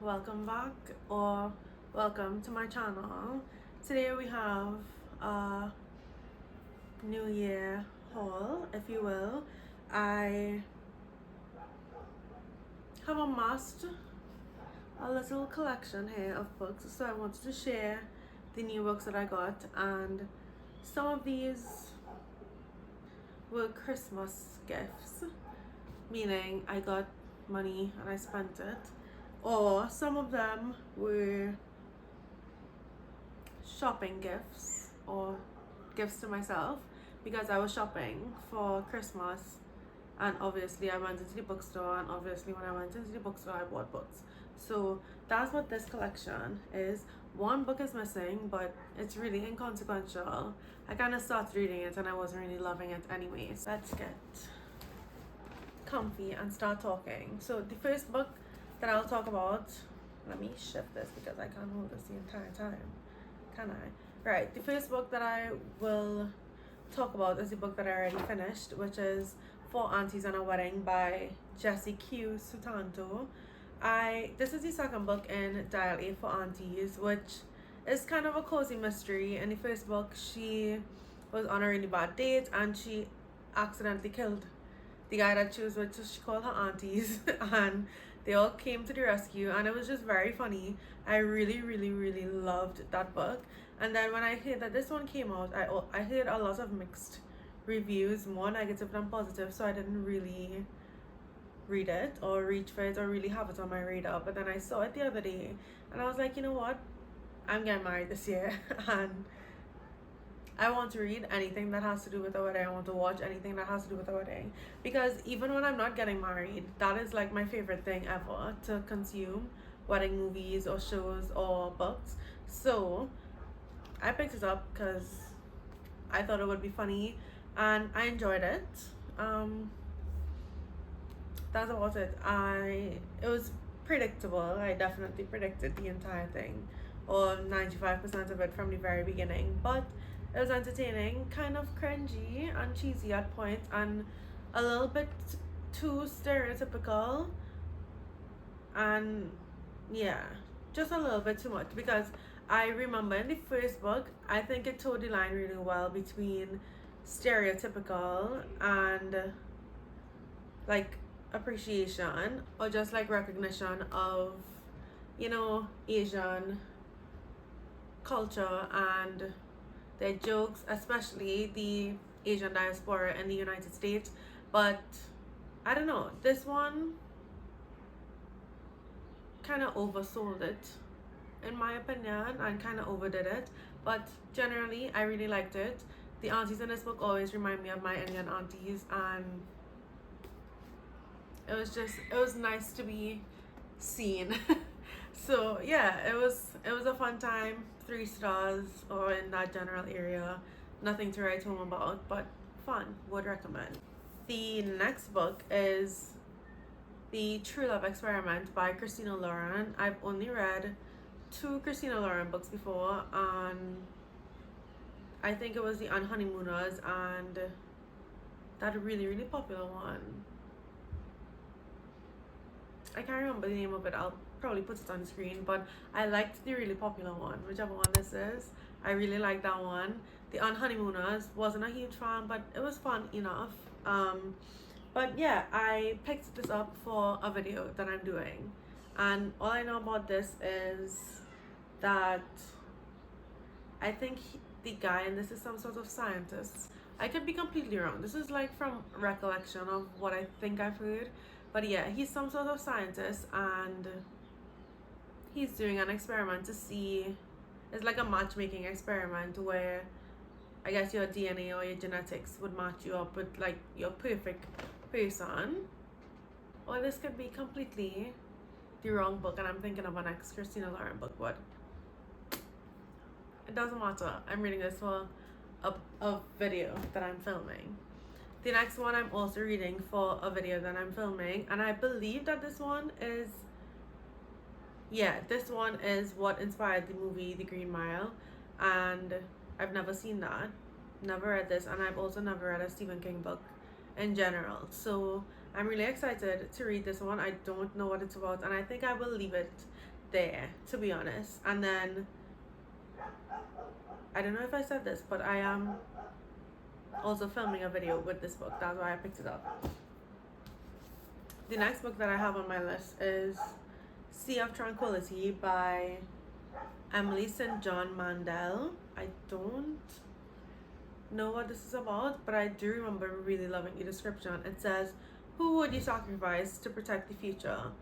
welcome back or welcome to my channel. Today we have a New Year haul, if you will. I have amassed a little collection here of books, so I wanted to share the new books that I got, and some of these were Christmas gifts, meaning I got money and I spent it, or some of them were shopping gifts or gifts to myself because I was shopping for Christmas, and obviously I went into the bookstore, and obviously when I went into the bookstore I bought books. So that's what this collection is. One book is missing, but it's really inconsequential. I kind of started reading it and I wasn't really loving it anyways. Let's get comfy and start talking. So the first book that I'll talk about, let me shift this because I can't hold this the entire time, can I? Right, the first book that I will talk about is the book that I already finished, which is Four Aunties and a Wedding by Jessie Q. Sutanto. This is the second book in Dial A for Aunties, which is kind of a cozy mystery. In the first book, she was on a really bad date and she accidentally killed the guy that she was with, so she called her aunties and they all came to the rescue, and it was just very funny. I really loved that book. And then when I heard that this one came out, I heard a lot of mixed reviews, more negative than positive, so I didn't really read it or reach for it or really have it on my radar. But then I saw it the other day and I was like, you know what, I'm getting married this year and I want to read anything that has to do with a wedding. I want to watch anything that has to do with a wedding, because even when I'm not getting married, that is like my favorite thing ever, to consume wedding movies or shows or books. So I picked it up because I thought it would be funny and I enjoyed it. That's about it. It was predictable. I definitely predicted the entire thing, or 95% of it from the very beginning, but it was entertaining, kind of cringy and cheesy at points, and a little bit too stereotypical, and yeah, just a little bit too much, because I remember in the first book, I think it towed the line really well between stereotypical and like appreciation, or just like recognition of, Asian culture and their jokes, especially the Asian diaspora in the United States. But I don't know, this one kind of oversold it in my opinion and kind of overdid it, but generally I really liked it. The aunties in this book always remind me of my Indian aunties, and it was nice to be seen. So yeah, it was a fun time. 3 stars, or in that general area. Nothing to write home about, but fun. Would recommend. The next book is The True Love Experiment by Christina Lauren. I've only read 2 Christina Lauren books before, and I think it was The Unhoneymooners and that really popular one. I can't remember the name of it. I'll probably put it on the screen, but I liked the really popular one, whichever one this is. I really liked that one. The Unhoneymooners, wasn't a huge fan, but it was fun enough. But yeah, I picked this up for a video that I'm doing, and all I know about this is that I think the guy in this is some sort of scientist. I could be completely wrong. This is like from recollection of what I think I've heard. But yeah, he's some sort of scientist and he's doing an experiment to see, it's like a matchmaking experiment where I guess your DNA or your genetics would match you up with like your perfect person. Or this could be completely the wrong book and I'm thinking of an ex Christina Lauren book, but it doesn't matter. I'm reading this for a video that I'm filming. The next one I'm also reading for a video that I'm filming, and I believe that this one is what inspired the movie The Green Mile, and I've never seen that, never read this, and I've also never read a Stephen King book in general. So I'm really excited to read this one. I don't know what it's about, and I think I will leave it there, to be honest. And then I don't know if I said this, but I am also filming a video with this book. That's why I picked it up. The next book that I have on my list is Sea of Tranquility by Emily St. John Mandel. I don't know what this is about, but I do remember really loving the description. It says, "Who would you sacrifice to protect the future?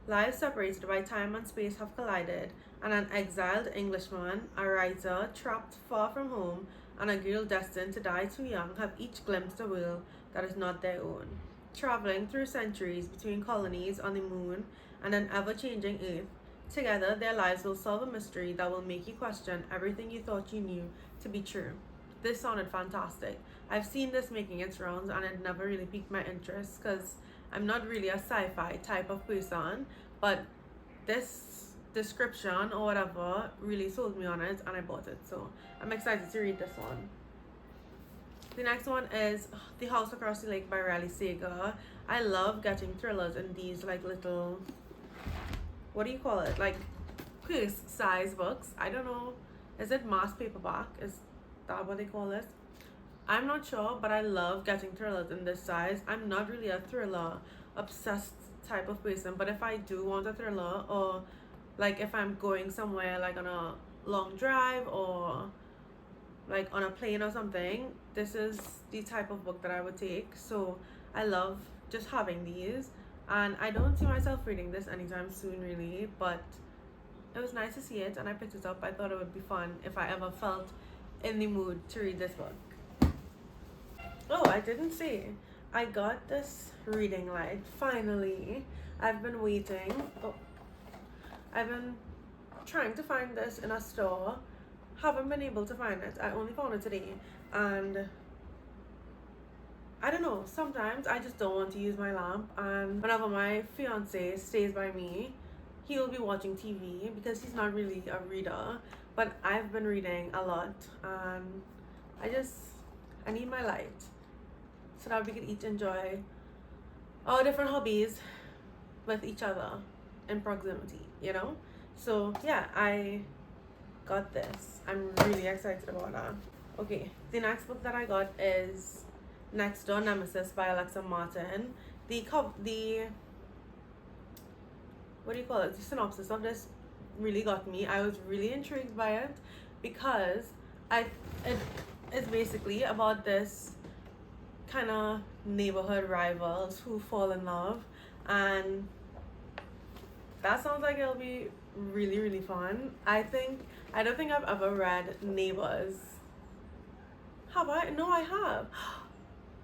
Lives separated by time and space have collided, and an exiled Englishman, a writer trapped far from home, and a girl destined to die too young have each glimpsed a world that is not their own. Traveling through centuries between colonies on the moon and an ever-changing earth, together their lives will solve a mystery that will make you question everything you thought you knew to be true." This sounded fantastic. I've seen this making its rounds and it never really piqued my interest because I'm not really a sci-fi type of person, but this description or whatever really sold me on it and I bought it. So I'm excited to read this one. The next one is The House Across the Lake by Riley Sager. I love getting thrillers in these like little, what do you call it? Like purse size books. I don't know. Is it mass paperback? Is that what they call it? I'm not sure, but I love getting thrillers in this size. I'm not really a thriller obsessed type of person, but if I do want a thriller, or like if I'm going somewhere like on a long drive or like on a plane or something, this is the type of book that I would take. So I love just having these, and I don't see myself reading this anytime soon really, but it was nice to see it and I picked it up. I thought it would be fun if I ever felt in the mood to read this book. Oh, I didn't say. I got this reading light, finally. I've been waiting. Oh, I've been trying to find this in a store. Haven't been able to find it. I only found it today. And I don't know, sometimes I just don't want to use my lamp. And whenever my fiance stays by me, he'll be watching TV because he's not really a reader. But I've been reading a lot and I need my light so that we can each enjoy our different hobbies with each other in proximity, you know? So yeah, I got this. I'm really excited about that. Okay, the next book that I got is Next Door Nemesis by Alexa Martin. The what do you call it? The synopsis of this really got me. I was really intrigued by it because it is basically about this kind of neighborhood rivals who fall in love, and that sounds like it'll be really, really fun. I don't think I've ever read Neighbors. Have I? No, I have.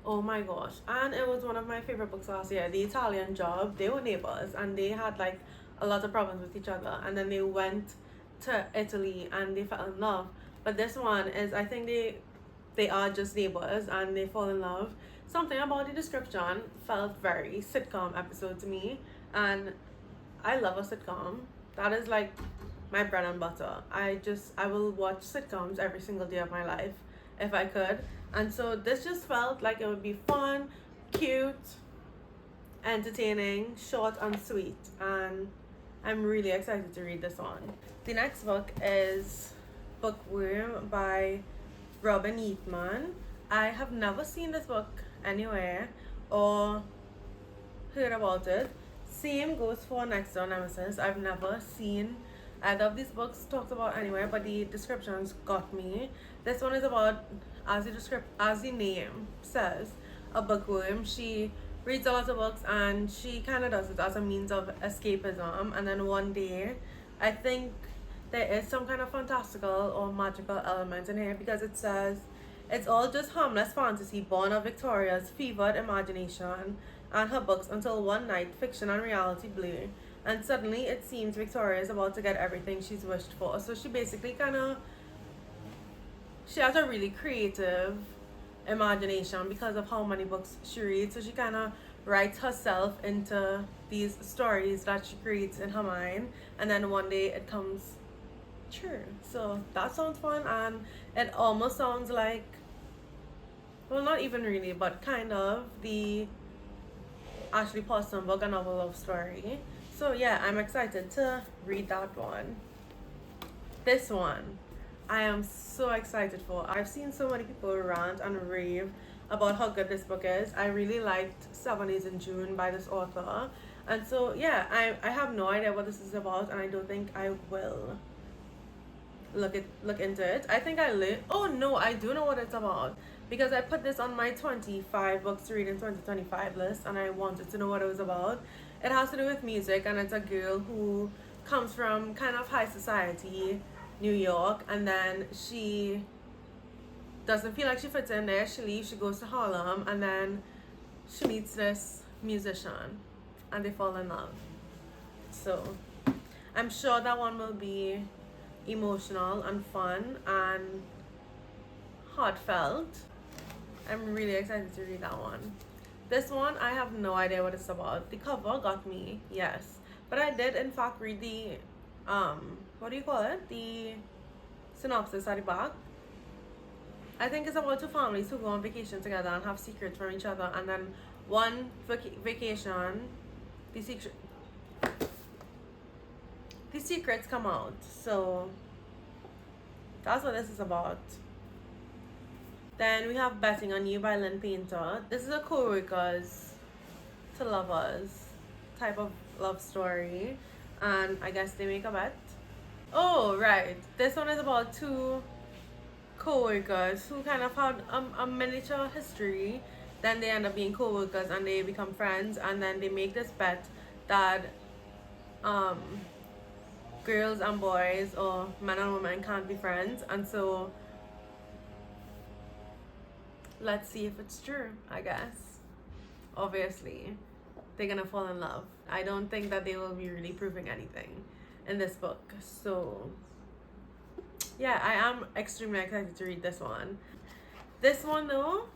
Oh my gosh. And it was one of my favorite books last year. The Italian Job. They were neighbors and they had like a lot of problems with each other, and then they went to Italy and they fell in love. But this one is, I think they are just neighbors and they fall in love. Something about the description felt very sitcom episode to me, and I love a sitcom. That is like my bread and butter. I will watch sitcoms every single day of my life if I could. And so this just felt like it would be fun, cute, entertaining, short and sweet, and I'm really excited to read this one. The next book is Bookworm by Robin Yeatman. I have never seen this book anywhere or heard about it. Same goes for Next Door Nemesis. I've never seen either of these books talked about anywhere, but the descriptions got me. This one is about, as the name says, a bookworm. She reads a lot of books and she kind of does it as a means of escapism, and then one day I think there is some kind of fantastical or magical element in here, because it says it's all just harmless fantasy born of Victoria's fevered imagination and her books until one night fiction and reality blur, and suddenly it seems Victoria is about to get everything she's wished for. So she basically she has a really creative imagination because of how many books she reads. So she kind of writes herself into these stories that she creates in her mind, and then one day it comes true. So that sounds fun, and it almost sounds like, well, not even really, but kind of the Ashley Possum book, A Novel Love Story. So yeah, I'm excited to read that one. This one, I am so excited for. I've seen so many people rant and rave about how good this book is. I really liked 7 Days in June by this author. And so yeah, I have no idea what this is about, and I don't think I will look into it. I think oh no, I do know what it's about, because I put this on my 25 books to read in 2025 list, and I wanted to know what it was about. It has to do with music, and it's a girl who comes from kind of high society New York, and then she doesn't feel like she fits in there. She leaves, she goes to Harlem, and then she meets this musician and they fall in love. So I'm sure that one will be emotional and fun and heartfelt. I'm really excited to read that one. This one, I have no idea what it's about. The cover got me, yes. But I did in fact read the what do you call it? The synopsis at the back. I think it's about two families who go on vacation together and have secrets from each other, and then one vacation, the secrets come out. So that's what this is about. Then we have Betting on You by Lynn Painter. This is a co-workers to lovers type of love story, and I guess they make a bet. Oh right, this one is about two co-workers who kind of had a miniature history. Then they end up being co-workers and they become friends, and then they make this bet that girls and boys, or men and women, can't be friends. And so let's see if it's true. I guess obviously they're gonna fall in love. I don't think that they will be really proving anything in this book. So yeah, I am extremely excited to read this one. This one though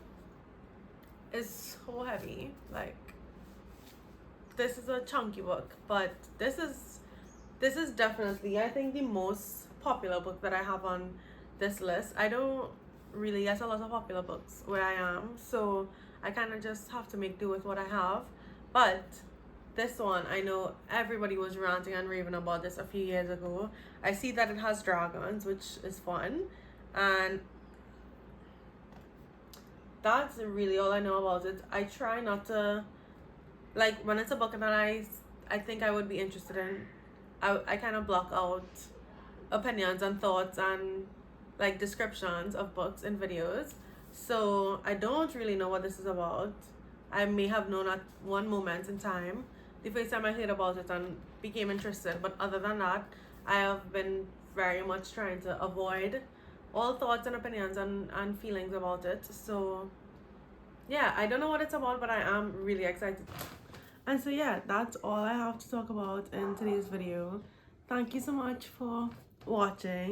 is so heavy. Like, this is a chunky book, but this is definitely, I think, the most popular book that I have on this list. I don't really get a lot of popular books where I am, so I kind of just have to make do with what I have. But this one, I know everybody was ranting and raving about this a few years ago. I see that it has dragons, which is fun, and that's really all I know about it. I try not to, like, when it's a book that I think I would be interested in, I kind of block out opinions and thoughts and like descriptions of books in videos. So I don't really know what this is about. I may have known at one moment in time, the first time I heard about it, and became interested, but other than that, I have been very much trying to avoid all thoughts and opinions and feelings about it. So yeah, I don't know what it's about, but I am really excited. And so yeah, that's all I have to talk about in today's video. Thank you so much for watching.